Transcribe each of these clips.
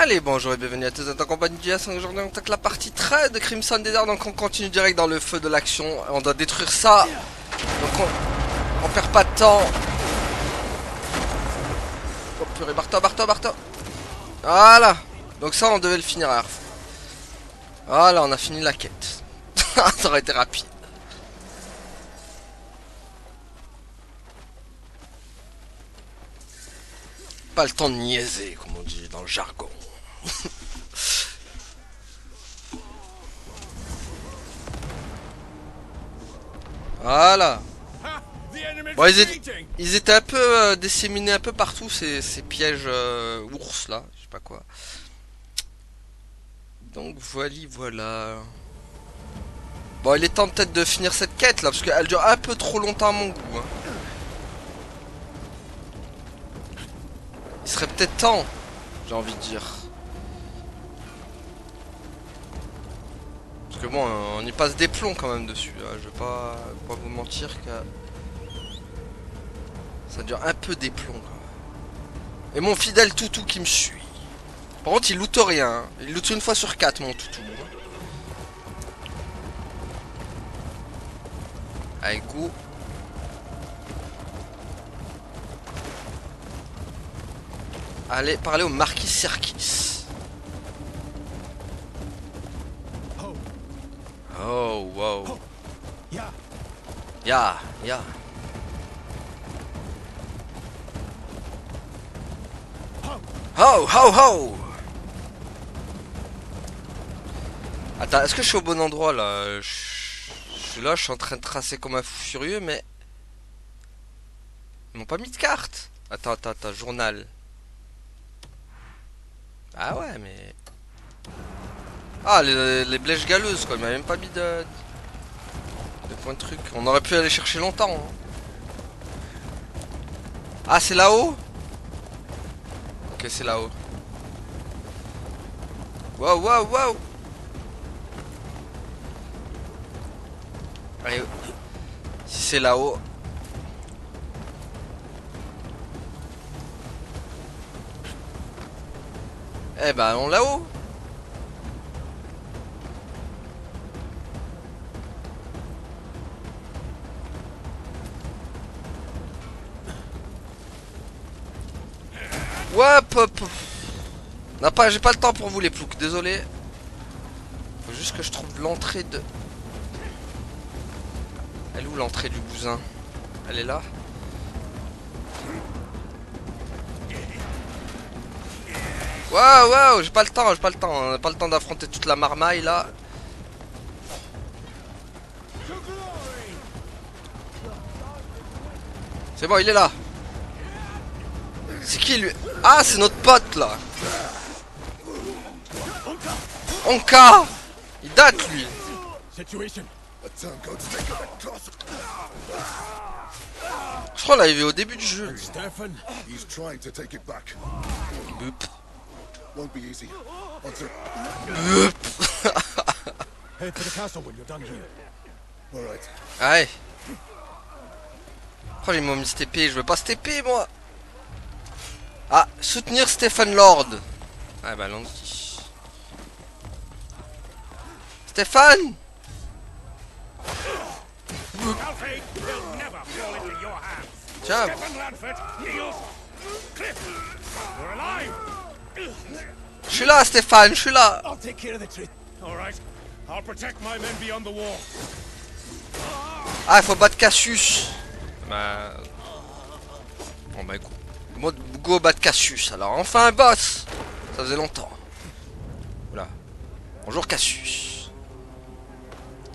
Allez, bonjour et bienvenue à tous en compagnie du Yass. Aujourd'hui on attaque la partie 13 de Crimson Desert. Donc on continue direct dans le feu de l'action. On doit détruire ça. Donc on perd pas de temps. Oh purée, barre-toi. Voilà. Donc ça on devait le finir à la fin. Voilà, on a fini la quête. Ça aurait été rapide. Pas le temps de niaiser, comme on dit dans le jargon. Voilà. Bon, ils étaient un peu disséminés un peu partout, ces pièges ours là, je sais pas quoi. Donc voilà. Bon, il est temps peut-être de finir cette quête là, parce qu'elle dure un peu trop longtemps à mon goût. Hein. Il serait peut-être temps, j'ai envie de dire. Parce que bon, on y passe des plombs quand même dessus. Hein. Je vais pas vous mentir que ça dure un peu des plombs. Et mon fidèle toutou qui me suit. Par contre, il loot rien. Hein. Il loot une fois sur 4, mon toutou. Allez, go. Allez, parler au Marquis Serkis. Oh, wow. Ya. Ho. Attends, est-ce que je suis au bon endroit là? Je suis là, je suis en train de tracer comme un fou furieux, mais ils m'ont pas mis de carte. Attends, journal. Ah ouais, mais... Ah, les blèches galeuses, quoi. Il m'a même pas mis de points de truc. On aurait pu aller chercher longtemps. Hein. Ah, c'est là-haut? Ok, c'est là-haut. Wow. Allez, si c'est là-haut... Eh ben, allons là-haut. Hop. Non, pas, j'ai pas le temps pour vous les ploucs, désolé. Faut juste que je trouve l'entrée de... Elle est où l'entrée du bousin? Elle est là? Wow, j'ai pas le temps. On n'a pas le temps d'affronter toute la marmaille là. C'est bon, il est là. C'est qui lui? Ah, c'est notre pote là. Onka. Il date lui. Je crois qu'on l'avait vu au début du jeu. Bup. Allez. Oh, ils m'ont mis TP, je veux pas TP moi. Ah, soutenir Stephen Lord. Ah bah allons-y. Stéphane. Tiens. Je suis là, Stéphane, je suis là. Ah, il faut battre Cassius. Bah... Bon bah écoute. Go battre Cassius. Alors enfin un boss. Ça faisait longtemps. Voilà. Bonjour Cassius.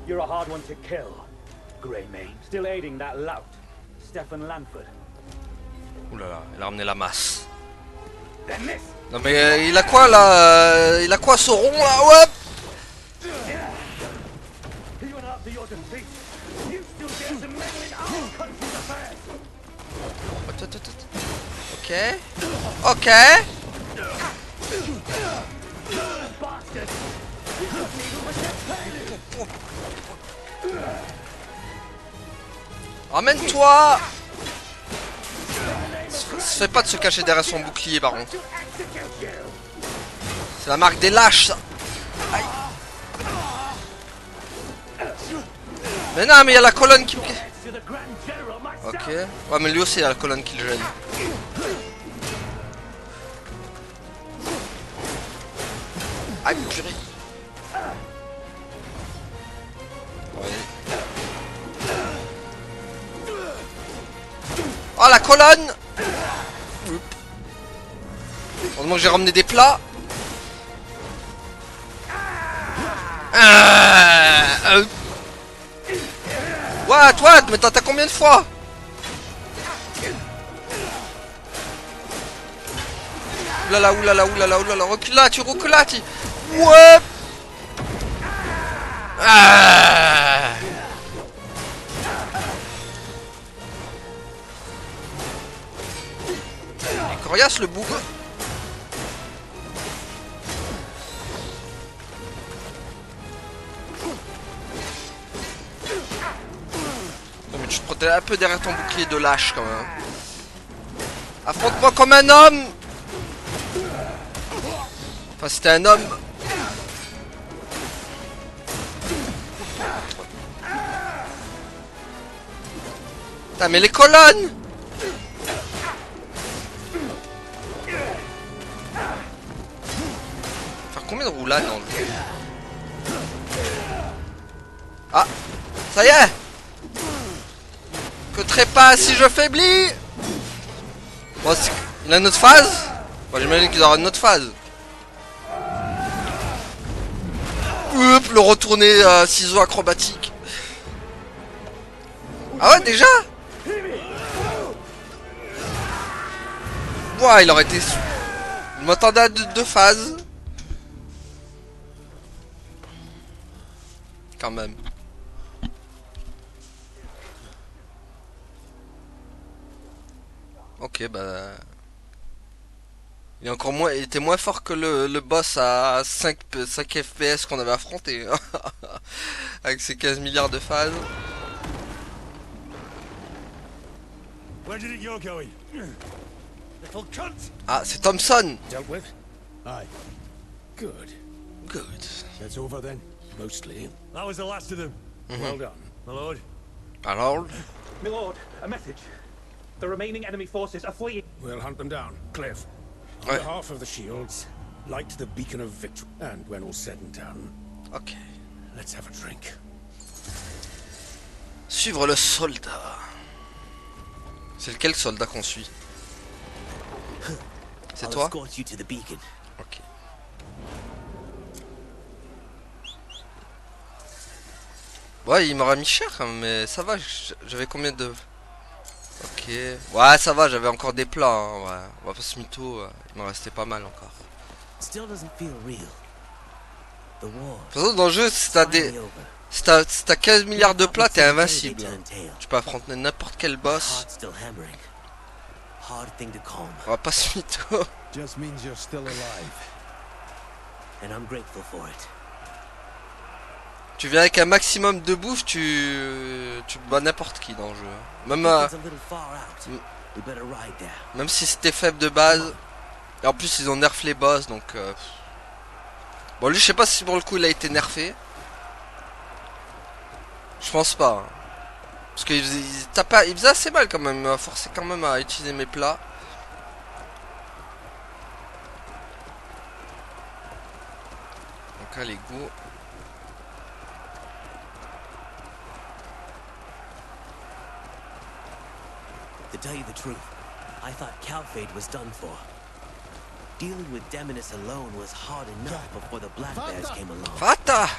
You're a hard one to kill, Greymane. Still aiding that lout, Stephen Lanford. Oulala, il a ramené la masse. Non mais il a quoi là? Il a quoi ce rond là? Ouais. Ok. Ramène-toi. Ça se fait pas de se cacher derrière son bouclier par contre. C'est la marque des lâches, ça. Aïe. Mais non, mais il y a la colonne qui me... Ok. Ouais, mais lui aussi, il y a la colonne qui le gêne. Aïe, purée. Ouais. Oh, la colonne. Heureusement que j'ai ramené des plats. What, mais t'as combien de fois? Oulala, oulala, oulala, oulala, recule là, tu recules là, tu... Ouais. Il est coriace le bout. Tu te protèges un peu derrière ton bouclier de lâche quand même. Affronte-moi comme un homme. Enfin, si t'es un homme. Putain, mais les colonnes. Faire combien de roulades dans le jeu? Ah, ça y est. Que trépas si je faiblis. Bon, il a une autre phase. Bon, j'imagine qu'il aura une autre phase. Hop, le retourner ciseaux acrobatique. Ah ouais, déjà. Ouais, il aurait été... Il m'attendait à deux phases. Quand même. Ok, bah... Il était moins fort que le boss à 5 FPS qu'on avait affronté. Avec ses 15 milliards de phases. Ah, c'est Thompson. Dealt with? Aye. Good. Good. That's over then? Mostly. That was the last of them. Well done. My lord. Alors... My lord, a message. The remaining enemy forces are fleeing. We'll hunt them down. Cliff. On behalf of the Shields, light the beacon of victory. And when all's said and done, Ok. let's have a drink. Suivre le soldat. C'est lequel soldat qu'on suit? C'est toi? Ok. Ouais, il m'aura mis cher, hein, mais ça va, j'avais combien de... Ok. Ouais, ça va, j'avais encore des plats, hein, ouais. On va pas se mytho, il m'en restait pas mal encore. De toute façon, dans le jeu, si t'as des... Si t'as 15 milliards de plats, t'es invincible. Tu peux affronter n'importe quel boss. On va pas se mytho. Just means you're still alive. And I'm grateful for it. Tu viens avec un maximum de bouffe, tu bats n'importe qui dans le jeu. Même si c'était faible de base. Et en plus ils ont nerf les boss donc... Bon lui je sais pas si pour le coup il a été nerfé. Je pense pas. Hein. Parce qu'il faisait assez mal quand même. Il m'a forcé quand même à utiliser mes plats. Donc allez go. To tell you the truth, I thought Calphade was done for. Dealing with Demonis alone was hard enough before the Black Bears came along. Fata!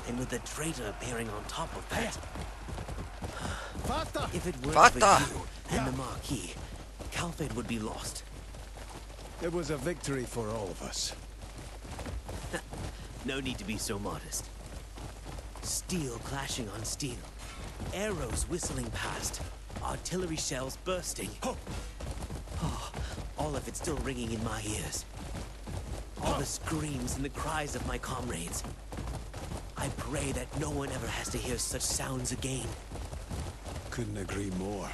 And with the traitor appearing on top of that. If it weren't Fata! for you and the Marquis, Calphade would be lost. It was a victory for all of us. No need to be so modest. Steel clashing on steel. Arrows whistling past. Artillery shells bursting. Oh, all of it still ringing in my ears. All the screams and the cries of my comrades. I pray that no one ever has to hear such sounds again. Couldn't agree more.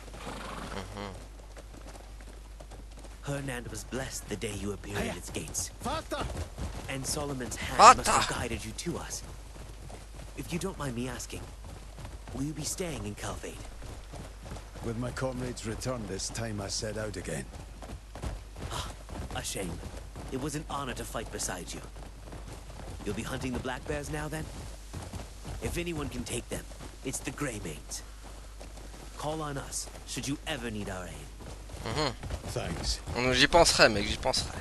Hernand was blessed the day you appeared at its gates. Vater! And Solomon's hand must Vater! have guided you to us. If you don't mind me asking, will you be staying in Calvade? With my comrades returned this time, I set out again. A shame. It was an honor to fight beside you. You'll be hunting the Black Bears now, then? If anyone can take them, it's the Greymanes. Call on us, should you ever need our aid. Thanks. J'y penserai, mec, j'y penserai.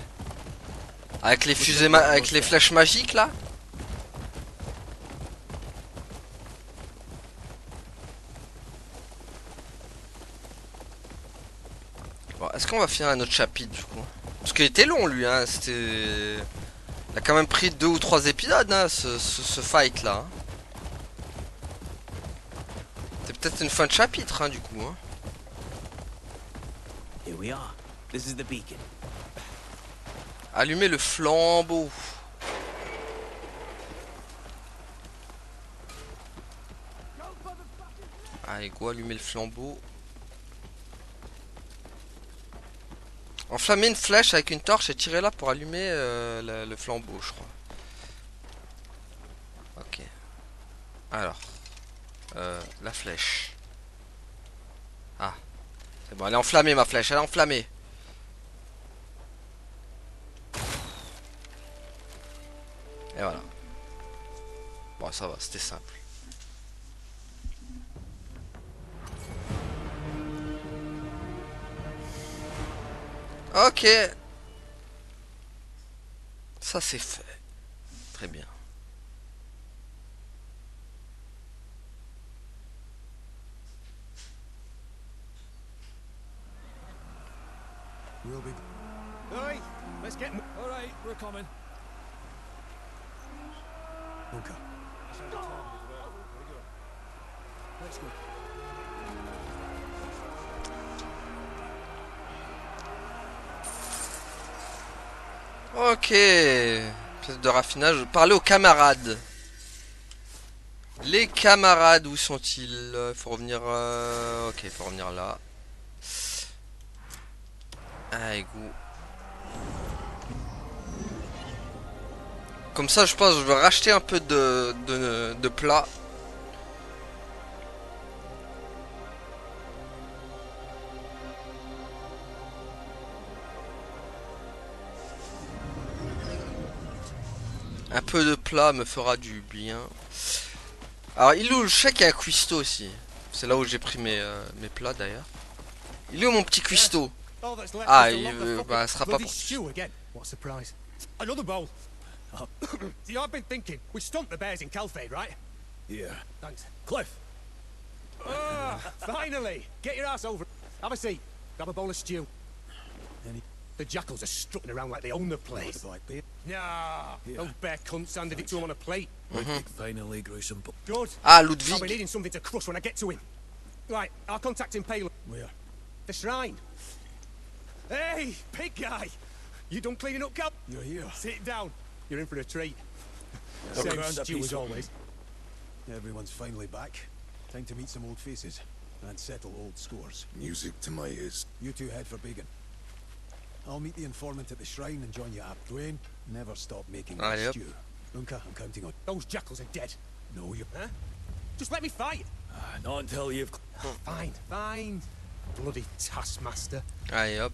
Avec les fusées, avec les flèches magiques là. Bon, est-ce qu'on va finir un autre chapitre du coup? Parce qu'il était long lui, hein. C'était. Il a quand même pris 2 ou 3 épisodes, hein, ce fight là. Hein. C'est peut-être une fin de chapitre, hein, du coup. Hein. Here we are. This is the beacon. Allumer le flambeau. Allez, go, allumer le flambeau. Enflammer une flèche avec une torche et tirer là pour allumer le flambeau, je crois. Ok. Alors. La flèche. Ah. C'est bon, elle est enflammée ma flèche, elle est enflammée. Et voilà. Bon, ça va, c'était simple. Ok. Ça c'est fait. Très bien. We'll be... Oi! Let's get... Alright, we're coming. Okay. Let's go. Ok. Pièce de raffinage. Parler aux camarades. Les camarades, où sont-ils? Il faut revenir... Ok, il faut revenir là. Allez, go. Comme ça, je pense que je vais racheter un peu de plats. Un peu de plat me fera du bien. Alors, il est où? Je sais qu'il y a un cuistot aussi. C'est là où j'ai pris mes plats d'ailleurs. Il est où mon petit cuistot? Ah, bah, ce sera pas pour... What a surprise. Another bowl. See, I've been thinking, we stumped the bears in Calfade, right? Yeah. Thanks. Cliff. Ah, finally! Get your ass over. Have a seat. Grab a bowl of stew. The jackals are strutting around like they own the place. Black bear. Nah, those bear cunts handed it to him on a plate. Finally grew some... Good. Ah, I'll be Ludwig. needing something to crush when I get to him. Right, I'll contact Impale. Where? The shrine. Hey, pig guy! You done cleaning up, Cal? You're here. Sit down. You're in for a treat. Okay. Same Found a stew piece as of- always. Everyone's finally back. Time to meet some old faces and settle old scores. Music to my ears. You two head for Beacon. I'll meet the informant at the shrine and join you up. Dwayne, never stop making that Yep. stew. Unka, I'm counting on... Those jackals are dead. No, you... Huh? Just let me fight. Not until you've... Fine, fine. Bloody taskmaster. Allez, hop.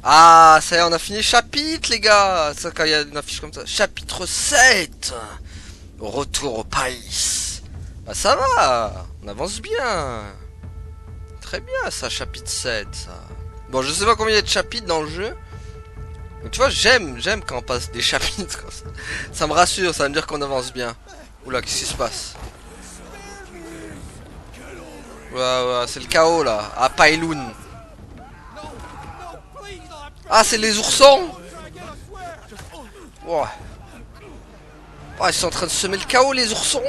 Ah, ça y est, on a fini le chapitre, les gars. Ça, quand il y a une affiche comme ça. Chapitre 7. Retour au pays. Bah, ça va. On avance bien. Très bien, ça, chapitre 7. Ça. Bon, je sais pas combien il y a de chapitres dans le jeu. Mais tu vois, j'aime quand on passe des chapitres comme ça. Ça me rassure, ça veut me dire qu'on avance bien. Oula, qu'est-ce qui se passe? Ouais, c'est le chaos, là. À Pailoun. Ah, c'est les oursons. Ouais. Oh, ils sont en train de semer le chaos, les oursons.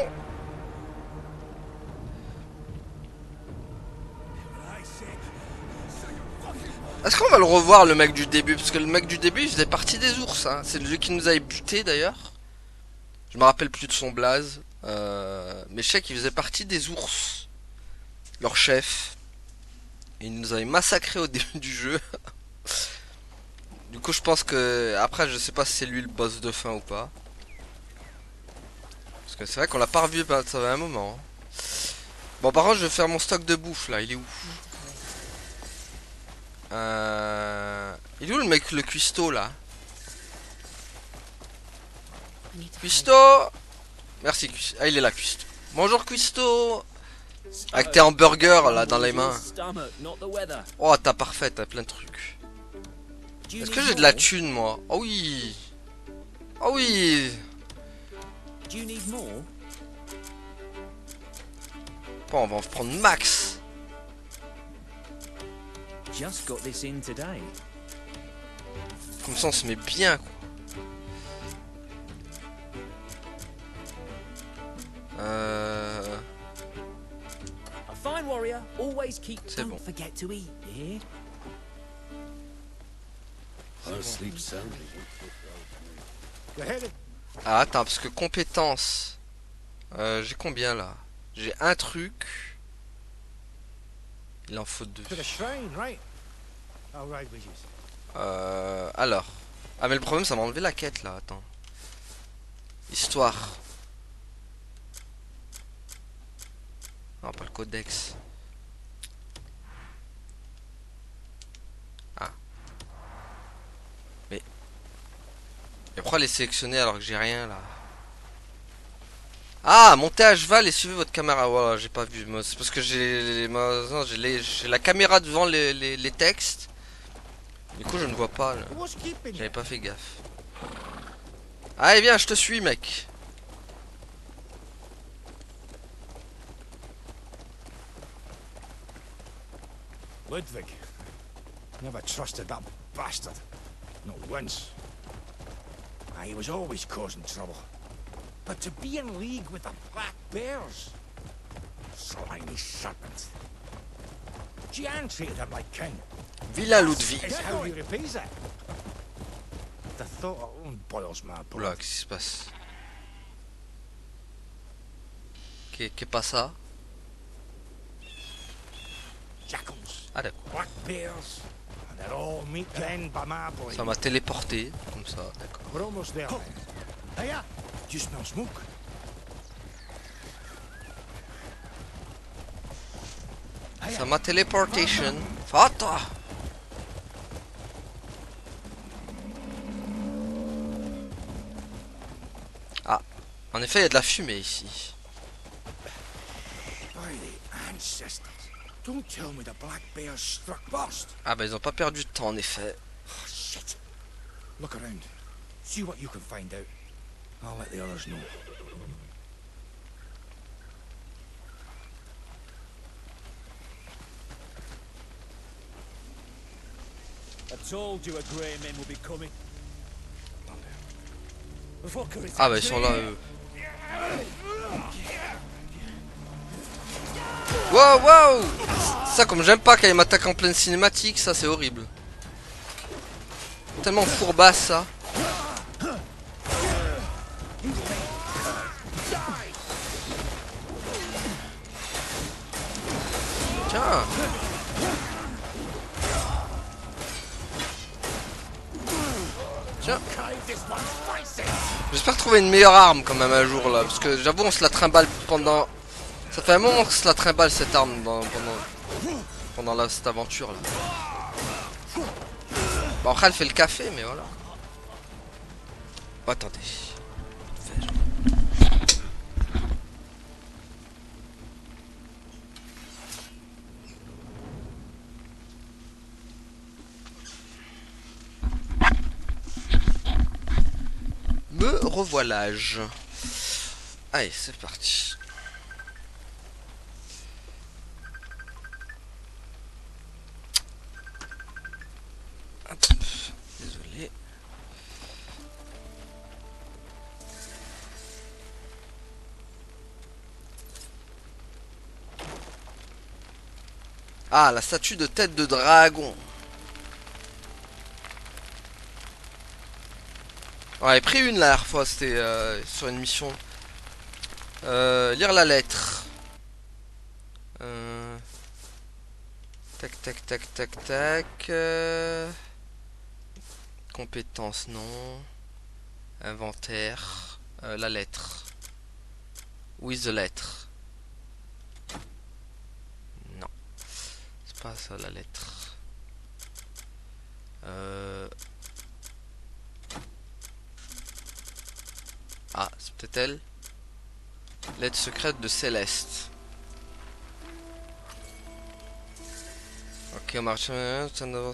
Est-ce qu'on va le revoir, le mec du début? Parce que le mec du début, il faisait partie des ours. Hein. C'est lui qui nous avait buté, d'ailleurs. Je me rappelle plus de son blaze. Mais je sais qu'il faisait partie des ours. Leur chef. Il nous avait massacré au début du jeu. Du coup, je pense que après, je sais pas si c'est lui le boss de fin ou pas. Parce que c'est vrai qu'on l'a pas revu, ça fait un moment. Bon, par contre, je vais faire mon stock de bouffe là. Il est où? Il est où le mec, le cuistot là? Cuistot! Merci, cuistot. Ah, il est là, cuistot. Bonjour, cuistot! Avec tes hamburgers là dans les mains. Oh, t'as parfait, t'as plein de trucs. Est-ce que j'ai de la thune moi? Oh oui! Oh oui! Bon, on va en prendre max. Comme ça on se met bien quoi. C'est bon. Ah attends, parce que compétences. J'ai combien là? J'ai un truc. Il en faut deux. Alors. Ah mais le problème ça m'a enlevé la quête là, attends. Histoire. Non, pas le codex. Ah. Mais pourquoi les sélectionner alors que j'ai rien là? Ah, montez à cheval et suivez votre caméra. Voilà, j'ai pas vu. C'est parce que j'ai la caméra devant les textes. Du coup, je ne vois pas. J'avais pas fait gaffe. Allez, viens, je te suis, mec. Ludwig. Never trusted that bastard. Not once. He was always causing trouble. But to be in league with the Black Bears? Slimy serpent. Gian treated him like king. Villa Ludwig. It's how he repays it. The thought alone boils my blood. Oula, qu'est-ce qui se passe? Qu'est pas ça? Jackals. Ah d'accord. Black Bears. And they're all meat then by my blade. Ça m'a téléporté, comme ça, d'accord. We're almost there. Hey, yeah. You smell smoke? Ça m'a téléportation. Fata. Ah, en effet, il y a de la fumée ici. By the ancestors. Don't tell me the Black Bears struck first. Ah bah ils ont pas perdu de temps en effet. Oh, shit. Look around. See what you can find out. I'll let the others know. I told you a grey men will be coming. Ah bah ils sont là eux. Wow wow. Ça comme j'aime pas quand ils m'attaquent en pleine cinématique, ça c'est horrible. Tellement fourbasse ça. Tiens. Tiens. J'espère trouver une meilleure arme quand même un jour là. Parce que j'avoue on se la trimballe pendant... Ça fait un moment qu'on se la trimballe cette arme pendant cette aventure là. Bon après elle fait le café mais voilà. Oh, attendez. Me revoilage. Allez, c'est parti. Hop, désolé. Ah, la statue de tête de dragon. On avait pris une la dernière fois, c'était sur une mission. Lire la lettre. Tac tac tac tac tac. Compétences, non. Inventaire. La lettre. With the lettre. Non. C'est pas ça la lettre. Ah, c'est peut-être elle. Lettre secrète de Céleste. Ok, on marche. Sur le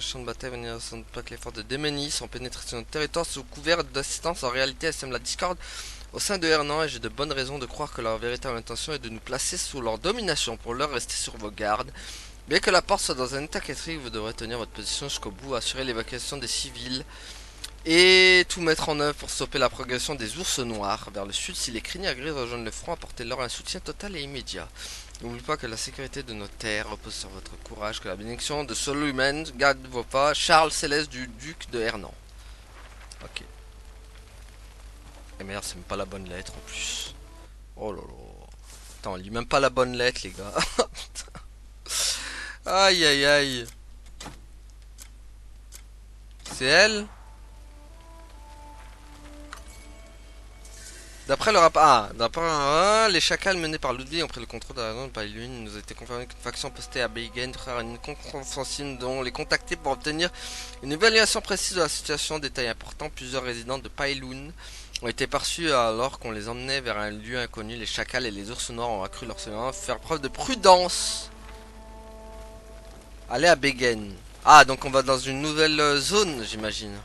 champ de bataille, venir sans pas que les forces de Déménie sont pénétrées sur notre territoire sous couvert d'assistance. En réalité, elles sèment la discorde au sein de Hernan et j'ai de bonnes raisons de croire que leur véritable intention est de nous placer sous leur domination. Pour l'heure, restez sur vos gardes. Bien que la porte soit dans un état critique, vous devrez tenir votre position jusqu'au bout, assurer l'évacuation des civils et tout mettre en œuvre pour stopper la progression des ours noirs. Vers le sud, si les crinières grises rejoignent le front, apportez-leur un soutien total et immédiat. N'oubliez pas que la sécurité de nos terres repose sur votre courage, que la bénédiction de Solomon garde vos pas. Charles Céleste du duc de Hernan. Ok. Et merde, c'est même pas la bonne lettre en plus. Oh là là. Attends, on lit même pas la bonne lettre, les gars. Aïe aïe aïe. C'est elle? D'après le rapport, les chacals menés par Ludwig ont pris le contrôle de la zone de Pailune. Il nous a été confirmé qu'une faction postée à Beigen frère une contre-offensive dont les contacter pour obtenir une évaluation précise de la situation. Détail important, plusieurs résidents de Pailune ont été perçus alors qu'on les emmenait vers un lieu inconnu. Les chacals et les ours noirs ont accru leur surveillance. Faire preuve de prudence. Allez à Beigen. Ah, donc on va dans une nouvelle zone, j'imagine.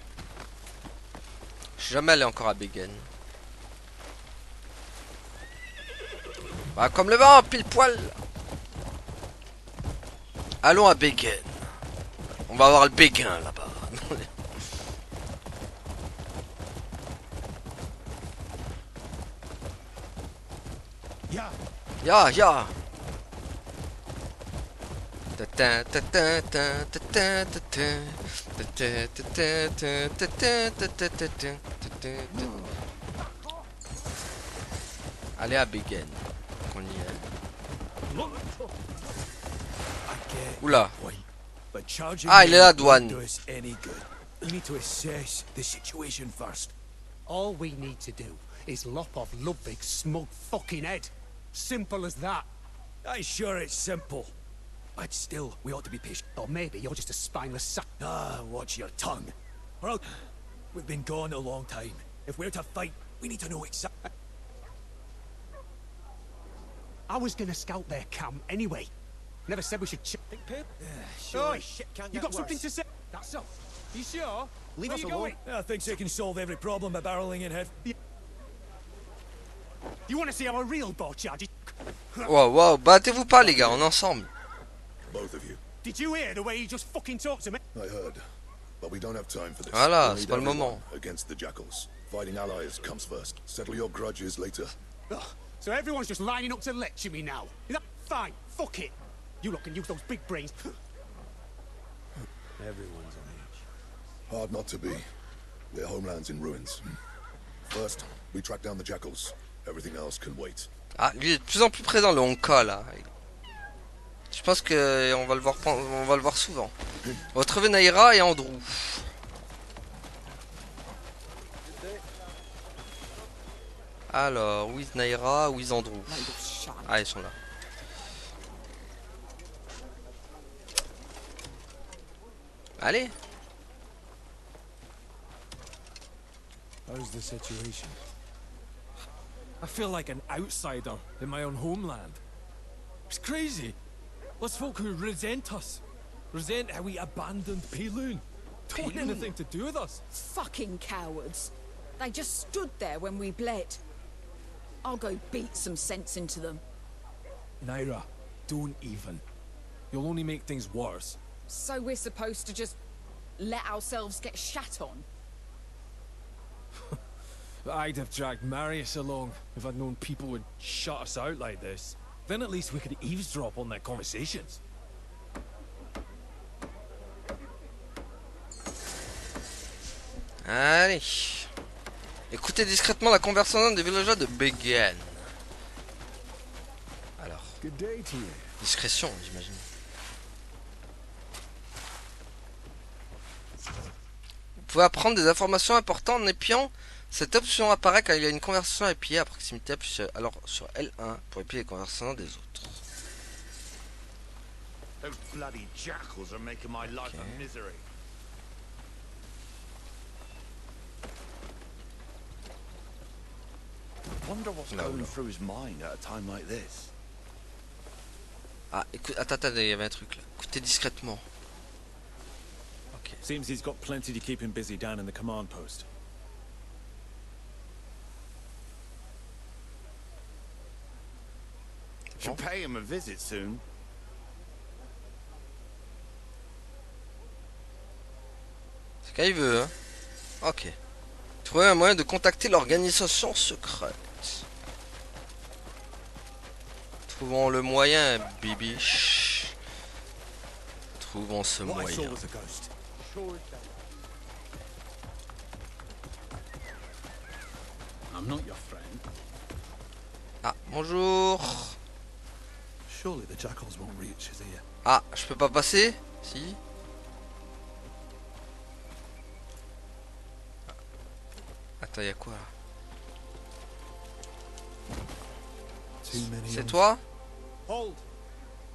Je suis jamais allé encore à Beigen. Bah, comme le vent, pile poil. Allons à Beigen. On va avoir le béguin là-bas. Ya. Allez à Beigen. On y est. Oula. Ah, il est là, douane. We need to assess the situation first. All we need to do is lop off Ludwig's smug fucking head. Simple as that. I'm sure it's simple. But still, we ought to be patient. Or maybe you're just a spineless sack. Ah, watch your tongue. We've been gone a long time. If we're to fight, we need to know exactly. I was gonna scout their camp anyway. Never said we should check. Sure, Oi, shit can't you get got something worse. to say? That's all. You sure? Leave Where us you alone. going? I think they can solve every problem by barreling in head. You want to see how a real bow charges? Wow, battez-vous pas les gars, on est ensemble. Both of you. Did you hear the way he just fucking talked to me? I heard. But we don't have time for this. Voilà, We c'est need pas le everyone moment. against the jackals. Fighting allies comes first. Settle your grudges later. Ugh, so everyone's just lining up to lecture me now. Is that fine? Fuck it. You lot can use those big brains. Everyone's on edge. Hard not to be. Their homeland's in ruins. First, we track down the jackals. Everything else can wait. Ah, lui est de plus en plus présent, le Honka là. Je pense que on va le voir souvent. On va trouver Naira et Andrew. Alors, où est Naira, où est Andrew? Ah, ils sont là. Allez. How's the situation? I feel like an outsider in my own homeland. It's crazy. There's folk who resent us. Resent how we abandoned Payloon. Don't want anything to do with us. Fucking cowards. They just stood there when we bled. I'll go beat some sense into them. Naira, don't even. You'll only make things worse. So we're supposed to just let ourselves get shat on? I'd have dragged Marius along if I'd known people would shut us out like this. Then at least we could eavesdrop on their conversations. Allez. Écoutez discrètement la conversation des villageois de Beigen. Alors. Good day to you. Discrétion, j'imagine. pouvez apprendre des informations importantes en épiant. Cette option apparaît quand il y a une conversation à épier à proximité. Appuyez alors sur L1 pour épier les conversations des autres. Those bloody jackals are making my life a misery. Wonder what's going through his mind at a time like this. Ah, écoute, attends, il y avait un truc là. Écoutez discrètement. Ok. Seems he's got plenty to keep him busy down in the command post. Should pay him a visit soon. C'est quand il veut, hein. Ok. Trouver un moyen de contacter l'organisation secrète. Trouvons le moyen, bibiche. Trouvons ce moyen. I'm not your friend. Ah, bonjour. Surely the jackals won't reach his ear. Ah, je peux pas passer? Si. Attends, y'a quoi là? C'est toi? Hold!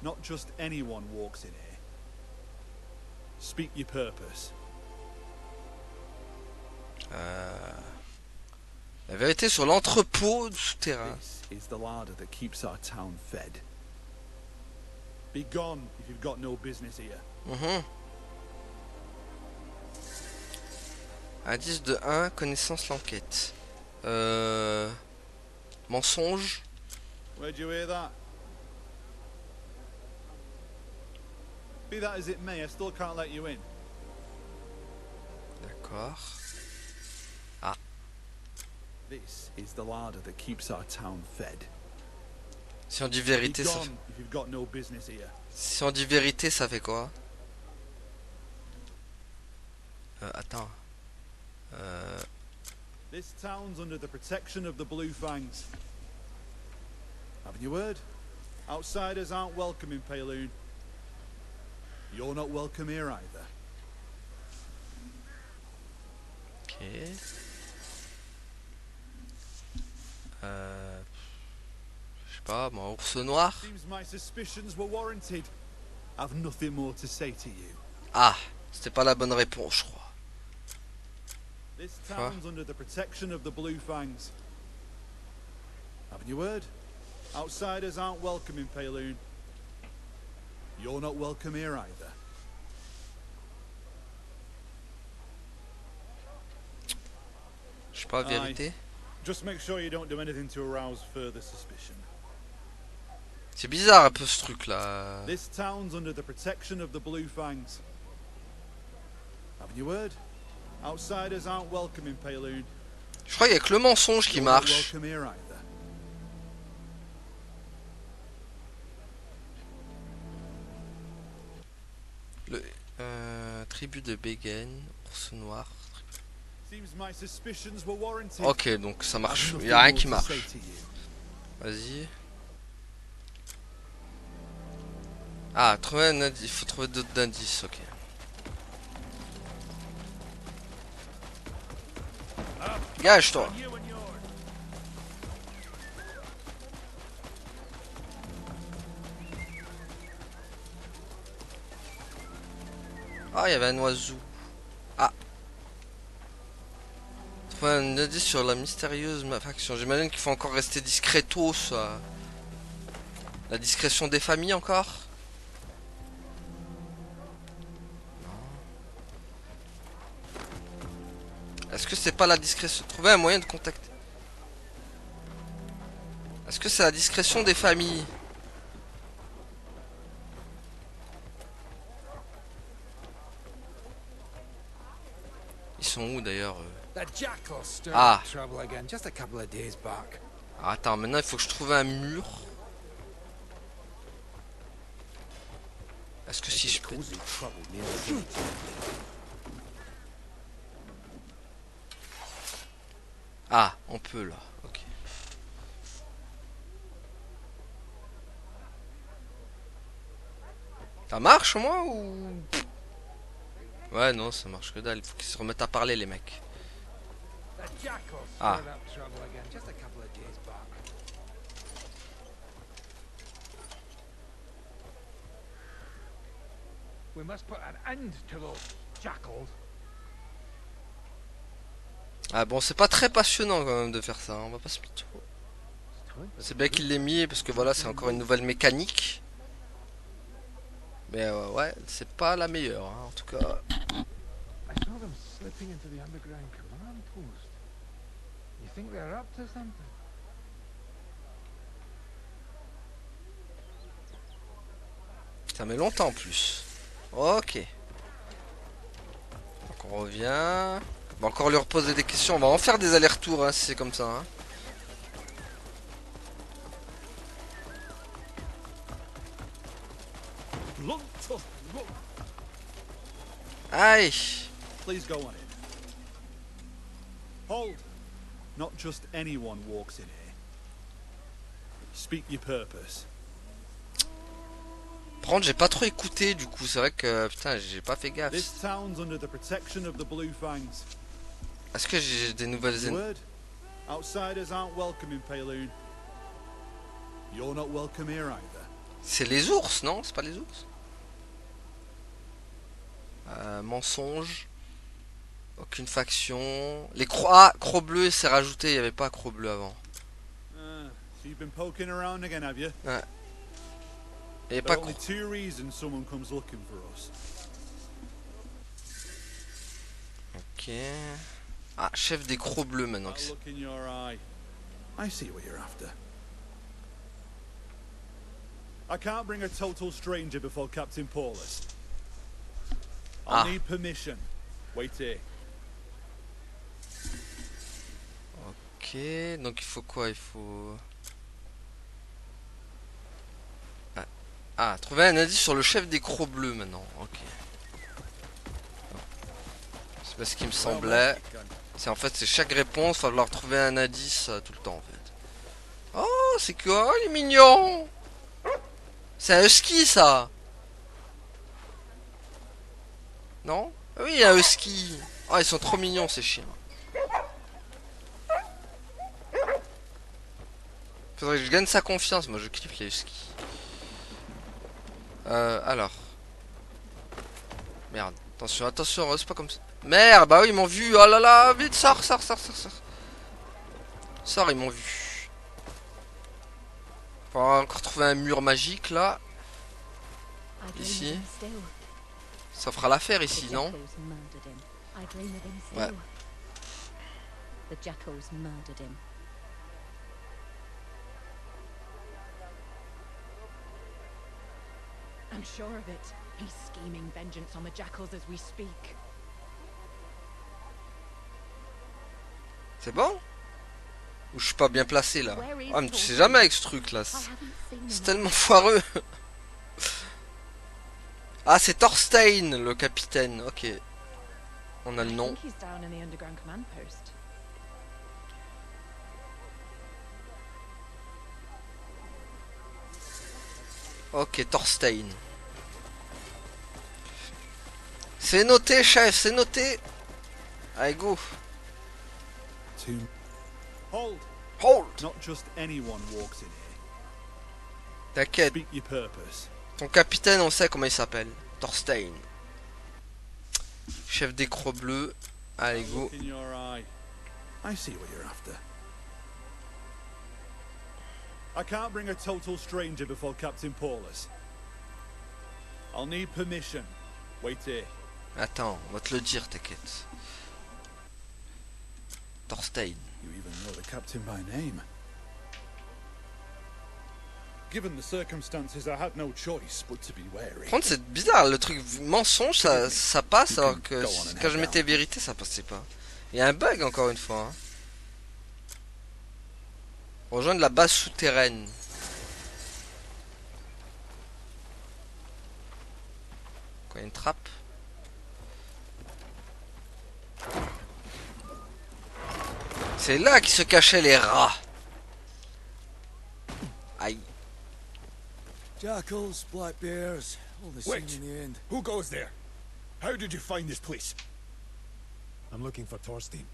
Not just anyone walks in here. Speak your purpose. La vérité sur l'entrepôt souterrain. This is the larder that keeps our town fed. Be gone if you've got no business here. Indice de 1, connaissance l'enquête. Mensonge. Where'd you hear that? Be that as it may, I still can't let you in. D'accord. Ah. This is the larder that keeps our town fed. Si on dit vérité, Be ça gone fait... if you've got no business here. Si on dit vérité, ça fait quoi? Attends. This town's under the protection of the Blue Fangs. Haven't you heard? Outsiders aren't welcome in Payloon. You're not welcome here either. Ok. Je sais pas, moi, ours noir. Seems my suspicions were warranted. I've nothing more to say to you. Ah, c'était pas la bonne réponse, je crois. This town's under the protection of the Blue Fangs. Haven't you heard? Outsiders aren't welcome in Payloon. You're not welcome here either. Je sais pas, vérité. Just make sure you don't do anything to arouse further suspicion. C'est bizarre un peu ce truc là. This town's under the protection of the Blue Fangs. Haven't you heard? Outsiders aren't welcome in Payloon. Je crois qu'il y a que le mensonge qui marche. Welcome here either. Le tribu de Begen, ours noir. Seems my suspicions were warranted. Ok, donc ça marche. Il y a rien qui marche. Vas-y. Ah, trouver un indice. Il faut trouver d'autres indices. Ok. Gage-toi. Ah, il y avait un oiseau. Ah. Trouver un indice sur la mystérieuse faction. J'imagine qu'il faut encore rester discretos. La discrétion des familles encore. Est-ce que c'est pas la discrétion? Trouver un moyen de contacter. Est-ce que c'est la discrétion des familles? Ils sont où d'ailleurs? Ah. Attends, maintenant il faut que je trouve un mur. Est-ce que si je peux... Ah, on peut là, ok. Ça marche moi ou... Ouais, non, ça marche que dalle. Il faut qu'ils se remettent à parler, les mecs. Ah. We must put an end to those jackals. Ah bon, c'est pas très passionnant quand même de faire ça, hein, on va pas se mytho. C'est bien qu'il l'ait mis parce que voilà, c'est encore une nouvelle mécanique. Mais ouais, c'est pas la meilleure, hein, en tout cas. I saw them slipping into the underground command post. You think they're up to something? Ça met longtemps en plus. Ok. Donc on revient. On va encore lui reposer des questions. On va en faire des allers-retours hein, si c'est comme ça. Hein. Aïe. Please go on in. Hold. Not just anyone walks in here. Speak your purpose. Par contre, j'ai pas trop écouté du coup. C'est vrai que putain, j'ai pas fait gaffe. This town's under the protection of the Blue Fangs. Est-ce que j'ai des nouvelles Word. Outsiders aren't welcome in Payloon. You're not welcome here either. C'est les ours, non? C'est pas les ours? Mensonge. Aucune faction. Les croix. Ah, crocs bleus, c'est rajouté. Il n'y avait pas crocs bleus avant. So you've been poking around again, have you? Ouais. Et There pas are only two reasons someone comes looking for us. Ok. Ah, chef des crocs bleus maintenant. That look in your eye. I see what you're after. I can't bring a total stranger before Captain Paulus. I'll need permission. Wait here. Ok, donc il faut quoi? Il faut... Ah, trouver un indice sur le chef des crocs bleus maintenant. Ok. C'est parce qu'il me semblait. C'est en fait, c'est chaque réponse, il va falloir trouver un indice tout le temps en fait. Oh, c'est quoi? Il est mignon! C'est un husky ça! Non? Ah oui, un husky! Oh, ils sont trop mignons ces chiens. Faudrait que je gagne sa confiance, moi je kiffe les huskies. Alors. Merde, attention, attention, c'est pas comme ça. Merde, bah oui, ils m'ont vu, oh là là, vite, sors. Sors, ils m'ont vu. Faut encore trouver un mur magique là. Ici. Ça fera l'affaire ici, non? Ouais. I'm sure of it. He's scheming vengeance on the jackals as we speak. C'est bon? Ou je suis pas bien placé là? Ah, mais tu sais jamais avec ce truc là. C'est tellement foireux. Ah, c'est Thorstein, le capitaine. Ok. On a le nom. Ok, Thorstein. C'est noté, chef, c'est noté. Allez, go. Hold. Hold. Not just anyone walks in here. T'inquiète. Speak your purpose. Ton capitaine, on sait comment il s'appelle. Thorstein. Chef des crocs bleus. Allez, go. In your eye. I see what you're after. I can't bring a total stranger before Captain Paulus. I'll need permission. Wait here. Attends, on va te le dire, t'inquiète. Thorstein. You even know the captain by name. Given the circumstances, I had no choice but to be wary. Par contre, c'est bizarre, le truc mensonge, ça passe, alors que quand je mettais vérité, ça passait pas. Il y a un bug encore une fois. Hein. Rejoindre la base souterraine. Quoi, une trappe? C'est là qui se cachaient les rats. Aïe. Jackals, black bears, all the same in the end. Who goes there? How did you find this place? I'm looking for Thorstein.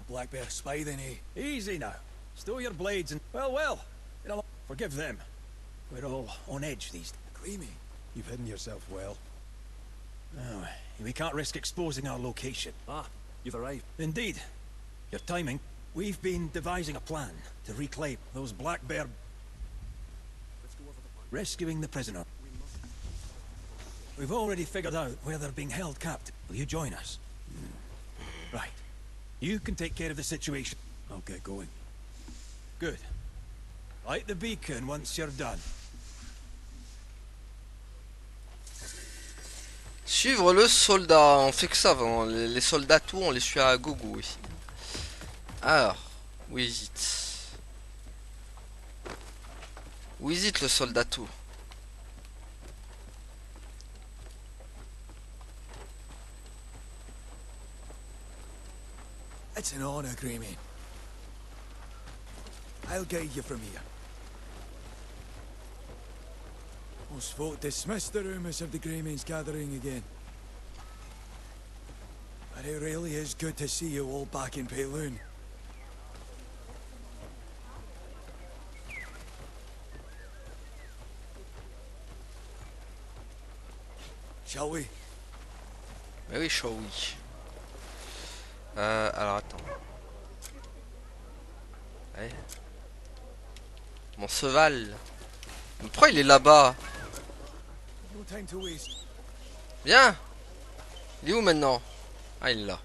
Black Bear spy then, eh? Easy now. Stow your blades and... Well. You know, forgive them. We're all on edge these days. Creamy, you've hidden yourself well. Oh, we can't risk exposing our location. Ah, you've arrived. Indeed. Your timing. We've been devising a plan to reclaim those Black Bear... Rescuing the prisoner. We've already figured out where they're being held captive. Will you join us? Right. You can take care of the situation. I'll get going. Good. Light the beacon once you're done. Suivre le soldat, on fait que ça vraiment. Les soldats tout, on les suit à gogo ici. Alors, où hésite? Où hésite le soldat tout? It's an honor, Greymane. I'll guide you from here. Most folk dismiss the rumors of the Greymane's gathering again. But it really is good to see you all back in Payloon. Shall we? Mais oui, shall we. Alors attends. Ouais. Mon cheval. Mais pourquoi il est là-bas? Viens. Il est où maintenant? Ah, il est là.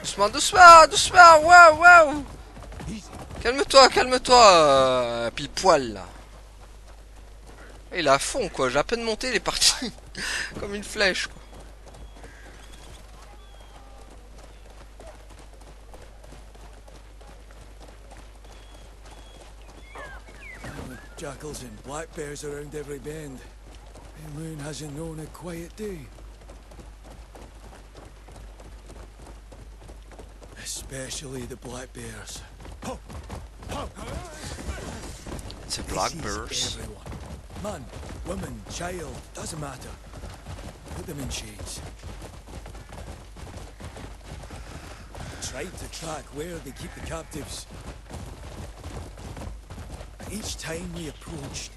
Doucement, doucement. Waouh. Calme-toi, pile poil là. Il est à fond quoi, j'ai à peine monté, il est parti comme une flèche quoi. Jackals and black bears around every bend. Payloon hasn't known a quiet day. Especially the black bears. It's a black bears. Man, woman, child, doesn't matter. Put them in chains. Tried to track where they keep the captives. And each time we approached,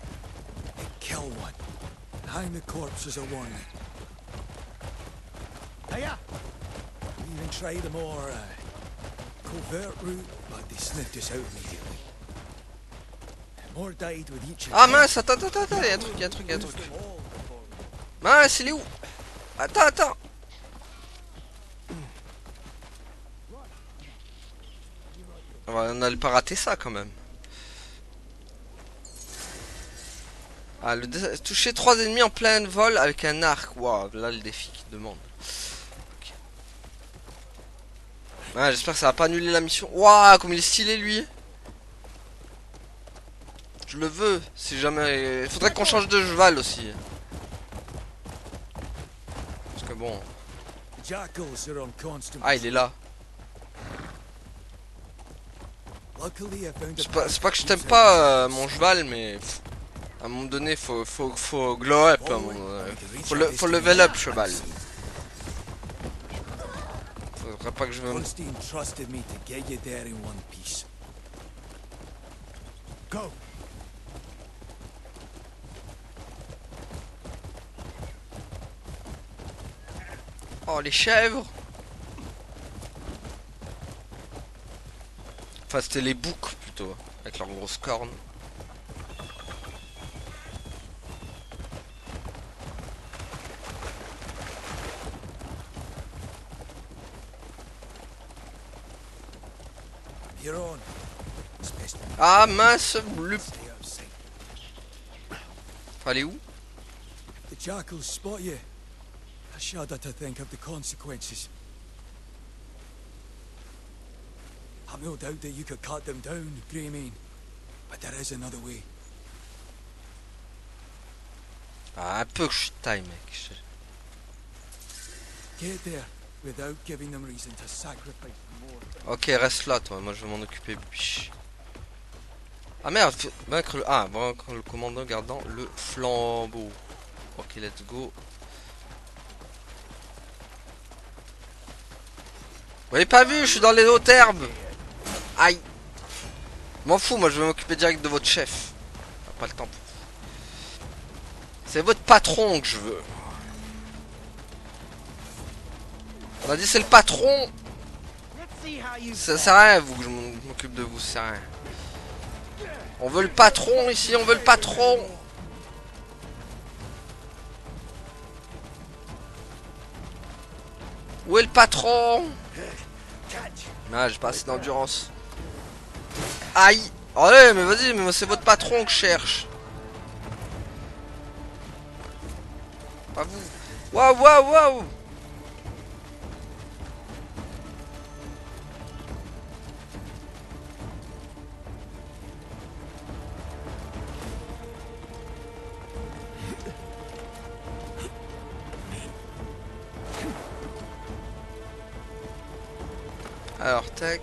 they'd kill one. And hang the corpse as a warning. Hiya! We even tried a more covert route, but they sniffed us out immediately. More died with each. Ah mince, attends, y'a un truc. Mince, il est où? Attends. On n'allait pas rater ça quand même. Ah, toucher 3 ennemis en plein vol avec un arc. Waouh, là le défi qui demande. Okay. Ouais, j'espère que ça va pas annuler la mission. Waouh, comme il est stylé lui. Je le veux, si jamais... Il faudrait qu'on change de cheval aussi. Parce que bon... Ah, il est là. C'est pas que je t'aime pas mon cheval, mais... À un moment donné, faut glow up. Faut level up, cheval. Faudrait pas que je me... Go! Oh, les chèvres. Enfin, c'était les boucs, plutôt. Avec leurs grosses cornes. Ah, mince, bleu. Fallait où? The jackals spot you. I shudder to think of the consequences. I've no doubt that you could cut them down, Greymane, but there is another way. Ah, un peu que je suis taille, mec. Get there without giving them reason to sacrifice more. Ok, reste là, toi. Moi, je vais m'en occuper, biche. Ah merde, vaincre le... Ah, vaincre le commandant gardant le flambeau. Ok, let's go. Vous m'avez pas vu, je suis dans les hautes herbes. Aïe. M'en fous, moi je vais m'occuper direct de votre chef. Pas le temps. C'est votre patron que je veux. On a dit c'est le patron. Ça sert à rien vous que je m'occupe de vous, ça sert à rien. On veut le patron ici, on veut le patron. Où est le patron? Ah, j'ai pas assez d'endurance. Aïe. Allez, mais vas-y, mais c'est votre patron que je cherche. Pas vous. Waouh, waouh, waouh. Alors, tac.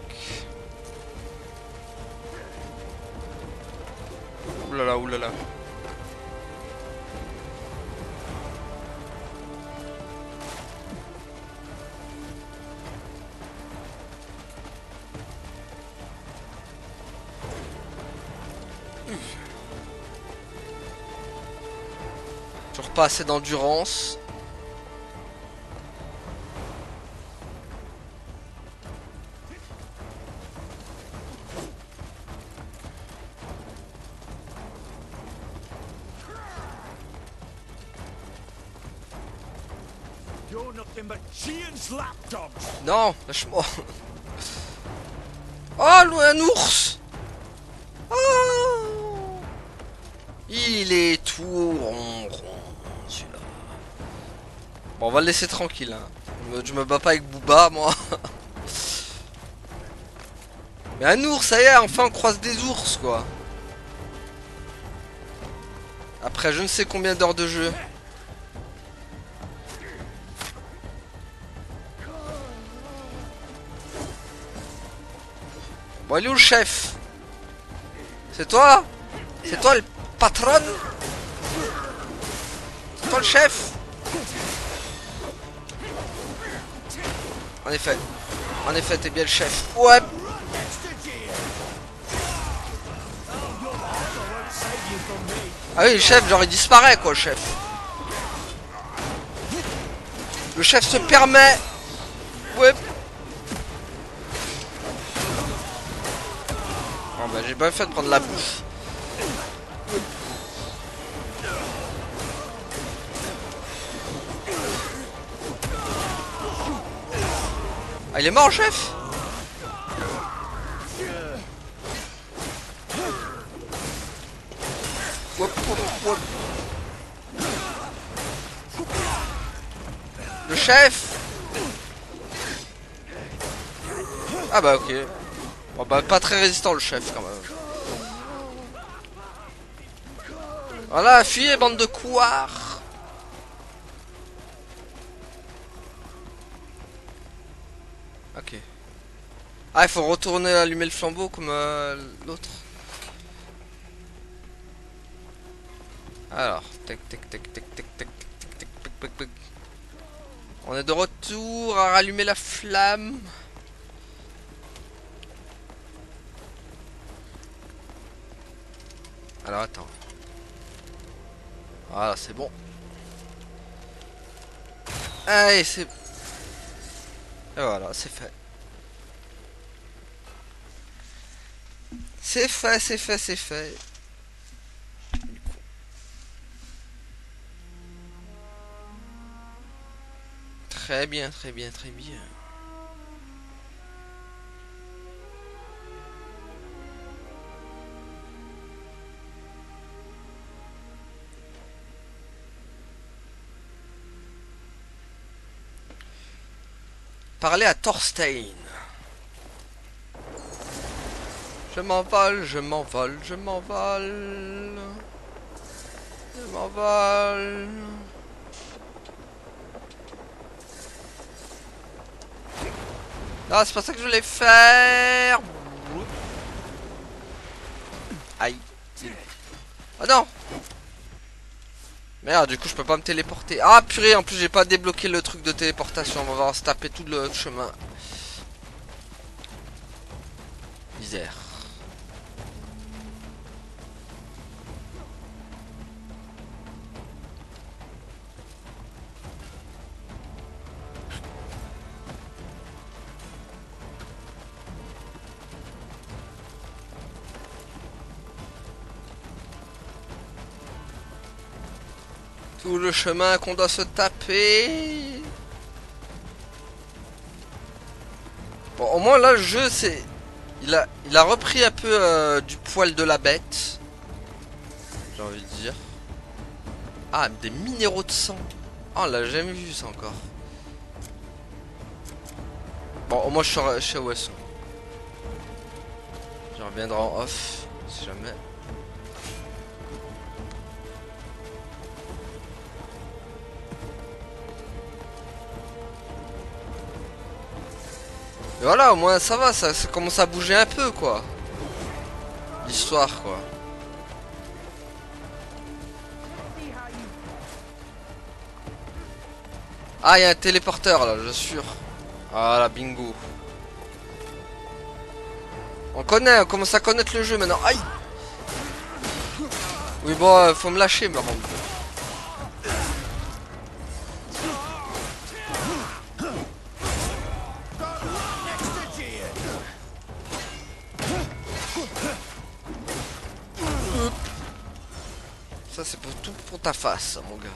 Oulala, oulala. Toujours pas assez d'endurance. Non, lâche-moi. Oh, un ours. Oh. Il est tout rond, celui-là. Bon, on va le laisser tranquille. Hein. Je me bats pas avec Booba, moi. Mais un ours, ça y est, enfin on croise des ours, quoi. Après je ne sais combien d'heures de jeu. Bon, il est où le chef? C'est toi? C'est toi le patron? C'est toi le chef? En effet, t'es bien le chef. Ouais. Ah oui, le chef, genre il disparaît quoi, le chef. Le chef se permet. Ouais. Oh bah j'ai pas fait de prendre la bouffe. Ah il est mort le chef? Wop, wop, wop. Le chef. Ah bah ok. Bon bah pas très résistant le chef quand même. Voilà, fuyez bande de couards. Ok. Ah il faut retourner allumer le flambeau comme l'autre. Alors, tac tac tac tac tac tac tac tac tac tac. On est de retour à rallumer la flamme. Alors attends. Voilà, c'est bon. Allez, c'est... Et voilà, c'est fait. C'est fait, c'est fait, c'est fait. Très bien, très bien, très bien. Parler à Thorstein. Je m'envole, je m'envole, je m'envole. Je m'envole. Non, c'est pas ça que je voulais faire. Aïe. Ah non. Merde, du coup je peux pas me téléporter. Ah purée, en plus j'ai pas débloqué le truc de téléportation. On va se taper tout le chemin. Misère. Tout le chemin qu'on doit se taper. Bon, au moins là le jeu c'est... Il a repris un peu du poil de la bête. J'ai envie de dire. Ah, des minéraux de sang. Oh, on l'a jamais vu ça encore. Bon, au moins je sais où elles sont. Je reviendrai en off, si jamais. Et voilà, au moins ça va, ça commence à bouger un peu quoi. L'histoire quoi. Ah, il y a un téléporteur là, j'assure. Ah la bingo. On commence à connaître le jeu maintenant. Aïe. Oui bon, faut me lâcher me rendre. Ça c'est pour tout pour ta face mon gars.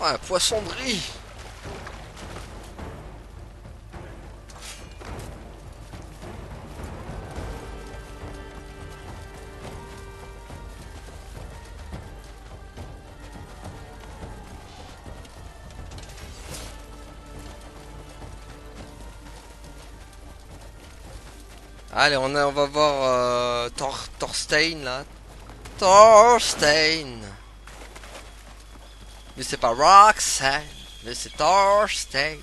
Ouais, poissonnerie. Allez, on va voir Thorstein là. Thorstein. Mais c'est pas Roxanne, mais c'est Thorstein.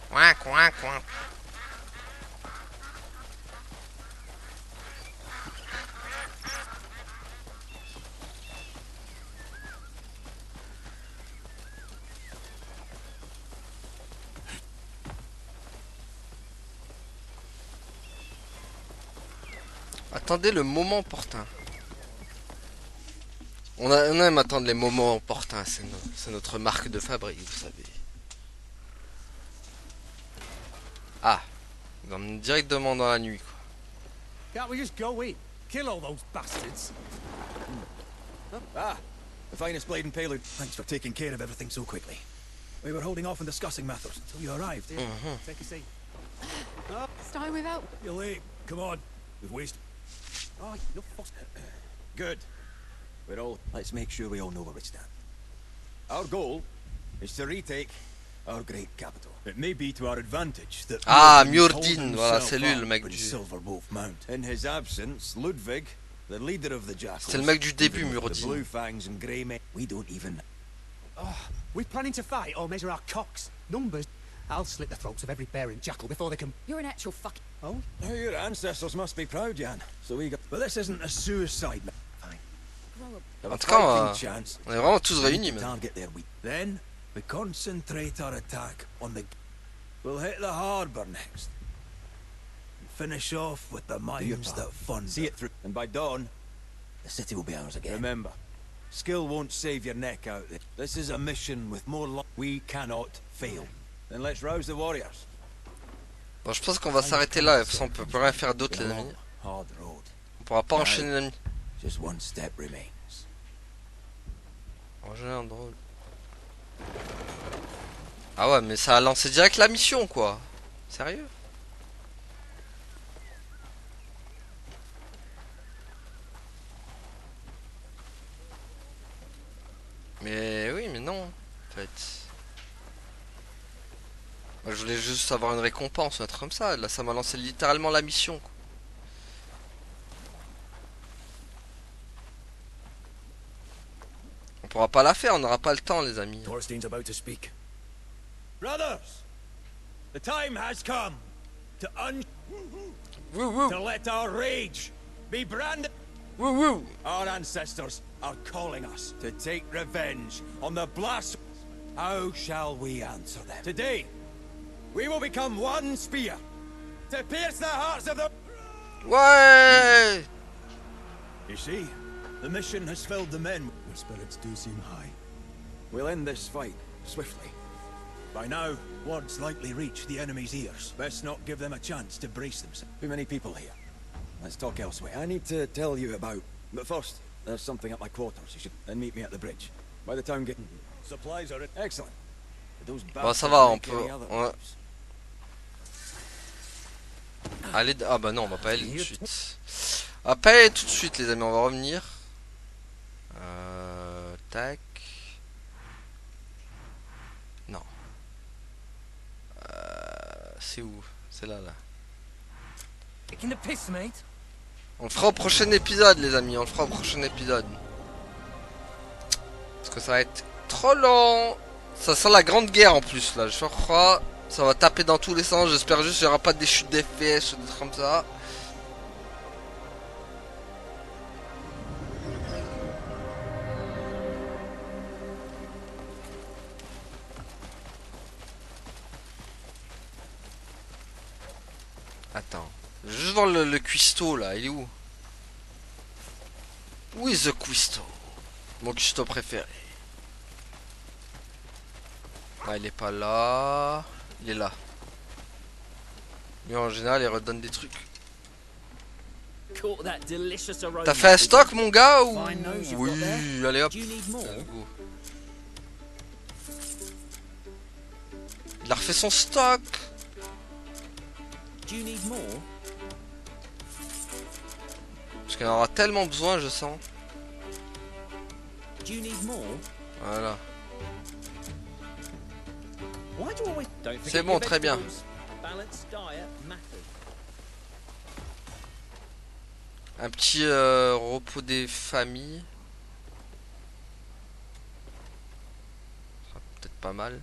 Coin, coin, coin. Attendez le moment opportun. On aime attendre les moments opportuns, c'est notre marque de fabrique, vous savez. Ah, on emmène directement dans la nuit, quoi. Can't we just go in? Kill all those bastards. Ah, the finest blade in Paylor. Thanks for taking care of everything so quickly. We were holding off on discussing matters until you arrived. Take a seat. Stay without. You're late. Come on. We've wasted. Oh, no fuss. Good. We're all. Let's make sure we all know where we stand. Our goal is to retake our great capital. It may be to our advantage that. Ah, Mjordin, voilà, c'est lui le mec du. Silver Wolf Mount. In his absence, Ludwig, the leader of the Jackals. C'était le mec du début, Mjordin. The Blue Fangs and Grey Men. We don't even. Oh, we planning to fight or measure our cocks? Numbers? I'll slit the throats of every bear and jackal before they can. You're an actual fuck. Oh? Oh, your ancestors must be proud, Jan. So we got. But this isn't a suicide. Fine. En tout cas, on est vraiment tous réunis, man. Then we concentrate our attack on the. We'll hit the harbor next. And finish off with the mines that fund. See it through, and by dawn, the city will be ours again. Remember, skill won't save your neck out there. This is a mission with more luck. We cannot fail. Then let's rouse the warriors. Bon, je pense qu'on va s'arrêter là, parce qu'on peut rien faire d'autre, les amis. On pourra pas enchaîner l'ennemi. Just one step remains. Oh, j'ai l'air drôle. Ah ouais, mais ça a lancé direct la mission, quoi. Sérieux? Mais oui, mais non, en fait. Moi, je voulais juste avoir une récompense, un truc comme ça. Là, ça m'a lancé littéralement la mission, quoi. On pourra pas la faire, on n'aura pas le temps, les amis. Thorstein's about to speak. Brothers, the time has come to to let our rage be branded. Our ancestors are calling us to take revenge on the blast. How shall we answer them? Today, we will become one spear to pierce the hearts of the. Ouais. You see, the mission has filled the men. Their spirits do seem high. We'll end this fight swiftly. By now, word's likely reach the enemy's ears. Best not give them a chance to brace themselves. Too many people here. Let's talk elsewhere. I need to tell you about. But first, there's something at my quarters. You should then meet me at the bridge. By the time getting supplies are excellent. Those Bon, ça va, on peut. Allez, ah bah non, on va pas aller tout de suite. On va pas aller tout de suite, les amis, on va revenir. Tac. Non. C'est où? C'est là, là. On le fera au prochain épisode, les amis. On le fera au prochain épisode. Parce que ça va être trop long. Ça sent la grande guerre en plus, là. Je crois. Ça va taper dans tous les sens. J'espère juste qu'il n'y aura pas des chutes d'FPS ou des trucs comme ça. Attends. Juste voir le cuistot là. Il est où? Où est the cuistot? Mon cuistot préféré. Ah, il est pas là. Il est là. Lui en général il redonne des trucs. T'as fait un stock mon gars ou... Oui, allez hop. Go. Il a refait son stock. Parce qu'il en aura tellement besoin, je sens. Voilà. C'est bon, très bien. Un petit repos des familles. Ce sera peut-être pas mal.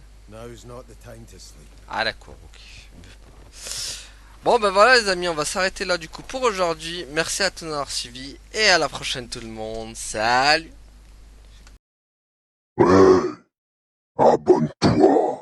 Ah d'accord, ok. Bon ben voilà les amis, on va s'arrêter là du coup pour aujourd'hui. Merci à tous d'avoir suivi et à la prochaine tout le monde. Salut. Abonne-toi.